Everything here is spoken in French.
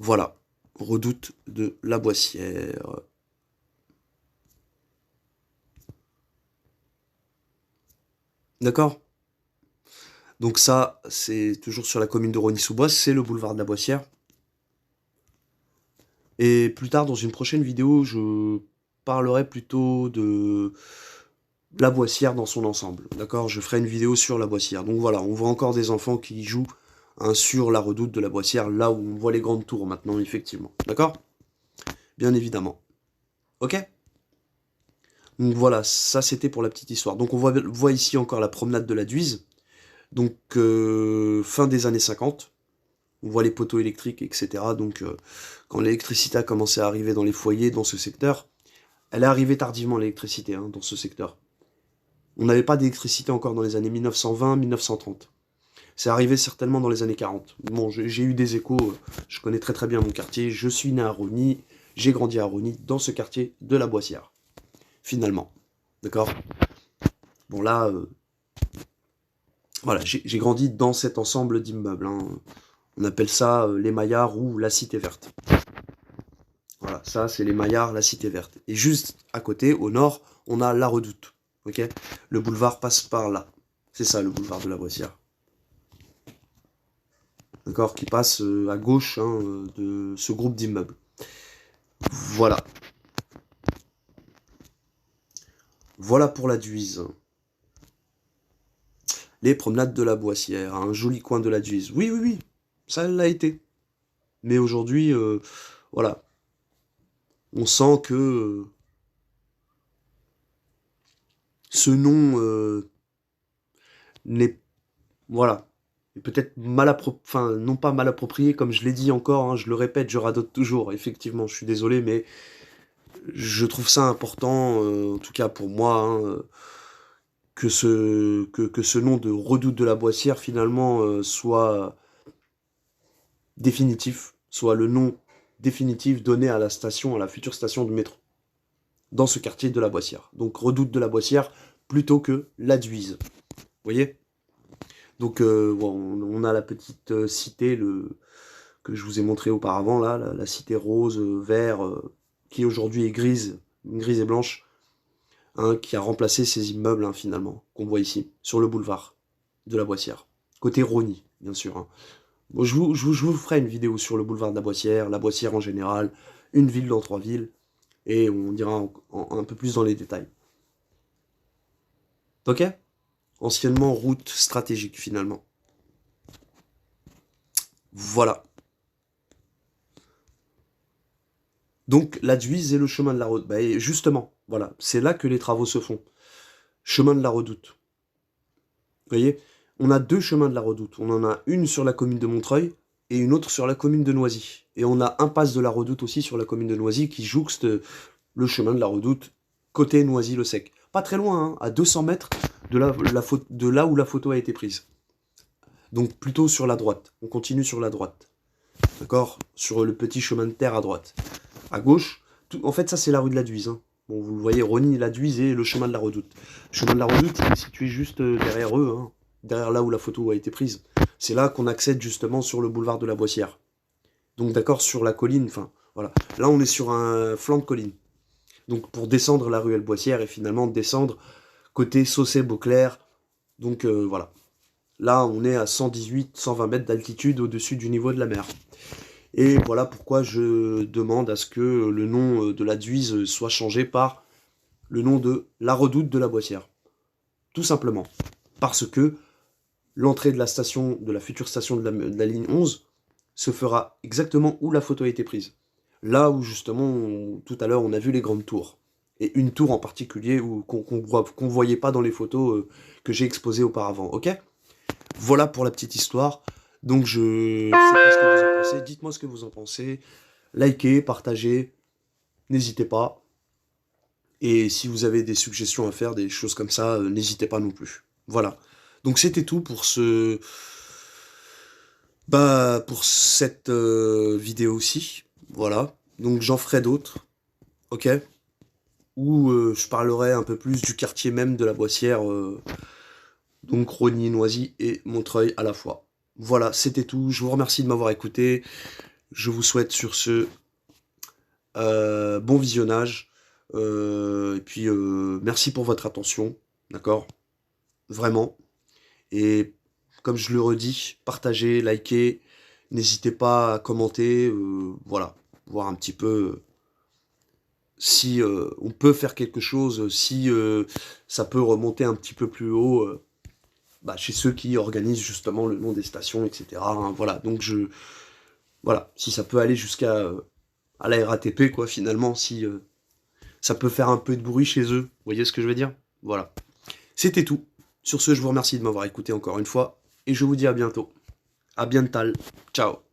Voilà, redoute de la Boissière. D'accord? Donc ça, c'est toujours sur la commune de Rosny-sous-Bois, c'est le boulevard de la Boissière. Et plus tard, dans une prochaine vidéo, je parlerai plutôt de la Boissière dans son ensemble. D'accord? Je ferai une vidéo sur la Boissière. Donc voilà, on voit encore des enfants qui jouent hein, sur la redoute de la Boissière, là où on voit les grandes tours maintenant, effectivement. D'accord? Bien évidemment. Ok? Donc voilà, ça c'était pour la petite histoire. Donc on voit ici encore la promenade de la Duise. Donc fin des années 50. On voit les poteaux électriques, etc. Donc quand l'électricité a commencé à arriver dans les foyers, dans ce secteur, elle est arrivée tardivement l'électricité hein, dans ce secteur. On n'avait pas d'électricité encore dans les années 1920-1930. C'est arrivé certainement dans les années 40. Bon, j'ai eu des échos, je connais très très bien mon quartier, je suis né à Rosny, j'ai grandi à Rosny, dans ce quartier de la Boissière, finalement. D'accord? Bon là, voilà, j'ai grandi dans cet ensemble d'immeubles. Hein. On appelle ça les Maillards ou la Cité Verte. Voilà, ça c'est les Maillards, la Cité Verte. Et juste à côté, au nord, on a la Redoute. Ok? Le boulevard passe par là. C'est ça le boulevard de la Boissière. D'accord? Qui passe à gauche hein, de ce groupe d'immeubles. Voilà. Voilà pour la Duise. Les promenades de la Boissière, un joli coin de la Duise. Oui, oui, oui, ça l'a été. Mais aujourd'hui, voilà, on sent que ce nom n'est, voilà, est peut-être mal approprié, enfin, non pas mal approprié, comme je l'ai dit encore, hein, je le répète, je radote toujours, effectivement, je suis désolé, mais je trouve ça important, en tout cas pour moi, hein, que ce nom de Redoute de la Boissière, finalement, soit définitif, soit le nom définitif donné à la station, à la future station de métro, dans ce quartier de la Boissière. Donc Redoute de la Boissière plutôt que la Duise. Vous voyez? Donc bon, on a la petite cité que je vous ai montré auparavant, là, la cité rose, vert, qui aujourd'hui est grise et blanche, hein, qui a remplacé ces immeubles hein, finalement, qu'on voit ici, sur le boulevard de la Boissière. Côté Rosny, bien sûr. Hein. Bon, je vous ferai une vidéo sur le boulevard de la Boissière en général, une ville dans 3 villes, et on dira un peu plus dans les détails. Ok? Anciennement route stratégique finalement. Voilà. Donc la Duise et le chemin de la Redoute. Bah, et justement, voilà, c'est là que les travaux se font. Chemin de la Redoute. Vous voyez? On a 2 chemins de la Redoute. On en a une sur la commune de Montreuil et une autre sur la commune de Noisy. Et on a un passe de la Redoute aussi sur la commune de Noisy qui jouxte le chemin de la Redoute côté Noisy-le-Sec. Pas très loin, hein, à 200 mètres de là où la photo a été prise. Donc plutôt sur la droite. On continue sur la droite. D'accord? Sur le petit chemin de terre à droite. À gauche, en fait ça c'est la rue de la Duise. Hein. Bon, vous le voyez, Rosny, la Duise et le chemin de la Redoute. Le chemin de la Redoute, il est situé juste derrière eux, hein, derrière là où la photo a été prise. C'est là qu'on accède justement sur le boulevard de la Boissière. Donc d'accord, sur la colline, enfin, voilà. Là, on est sur un flanc de colline. Donc pour descendre la ruelle Boissière et finalement descendre côté Saucé-Beauclair. Donc voilà. Là, on est à 118-120 mètres d'altitude au-dessus du niveau de la mer. Et voilà pourquoi je demande à ce que le nom de la Duise soit changé par le nom de la Redoute de la Boissière. Tout simplement. Parce que l'entrée de la station, de la future station de la ligne 11, se fera exactement où la photo a été prise. Là où justement, tout à l'heure, on a vu les grandes tours. Et une tour en particulier qu'on voyait pas dans les photos que j'ai exposées auparavant. Ok? Voilà pour la petite histoire. Donc je sais pas ce que vous en pensez. Dites-moi ce que vous en pensez. Likez, partagez. N'hésitez pas. Et si vous avez des suggestions à faire, des choses comme ça, n'hésitez pas non plus. Voilà. Donc c'était tout pour pour cette vidéo aussi. Voilà. Donc j'en ferai d'autres. Ok? Où je parlerai un peu plus du quartier même de la Boissière. Donc Rosny, Noisy et Montreuil à la fois. Voilà, c'était tout. Je vous remercie de m'avoir écouté. Je vous souhaite sur ce bon visionnage. Et puis, merci pour votre attention, d'accord? Vraiment. Et comme je le redis, partagez, likez, n'hésitez pas à commenter, voilà, voir un petit peu si on peut faire quelque chose, si ça peut remonter un petit peu plus haut bah, chez ceux qui organisent justement le nom des stations, etc. Hein, voilà, donc voilà, si ça peut aller jusqu'à à la RATP, quoi, finalement, si ça peut faire un peu de bruit chez eux, vous voyez ce que je veux dire? Voilà. C'était tout. Sur ce, je vous remercie de m'avoir écouté encore une fois, et je vous dis à bientôt. À bientôt. Ciao.